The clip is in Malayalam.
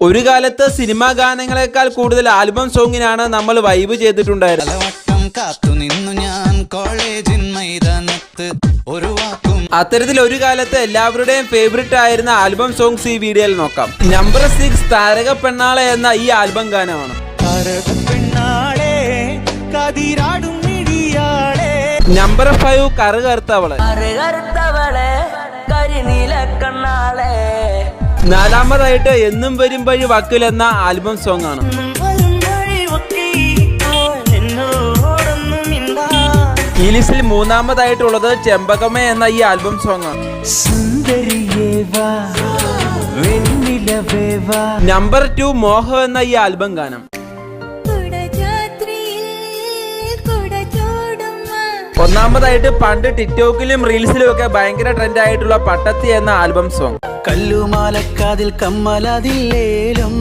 ഒരു കാലത്ത് സിനിമാ ഗാനങ്ങളെക്കാൾ കൂടുതൽ ആൽബം സോങ്ങിനാണ് നമ്മൾ വൈബ് ചെയ്തിട്ടുണ്ടായിരുന്നത്. അത്തരത്തിൽ ഒരു കാലത്ത് എല്ലാവരുടെയും ഫേവറേറ്റ് ആയിരുന്ന ആൽബം സോങ്സ് ഈ വീഡിയോയിൽ നോക്കാം. നമ്പർ 6 താരക പെണ്ണാളെ എന്ന ഈ ആൽബം ഗാനമാണ്. നമ്പർ 5 കറുകറുത്തവളെ. നാലാമതായിട്ട് എന്നും വരും വഴി വക്കിൽ എന്ന ആൽബം സോങ് ആണ്. ഈ ലിസ്റ്റിൽ മൂന്നാമതായിട്ടുള്ളത് ചെമ്പകമേ എന്ന ഈ ആൽബം സോങ് ആണ്. നമ്പർ 2 മോഹം എന്ന ഈ ആൽബം ഗാനം. ഒന്നാമതായിട്ട് പണ്ട് ടിക്ടോക്കിലും റീൽസിലും ഒക്കെ ഭയങ്കര ട്രെൻഡ് ആയിട്ടുള്ള പട്ടത്തി എന്ന ആൽബം സോങ്. കല്ലുമാലക്കാതിൽ കമ്മലതില്ലേലും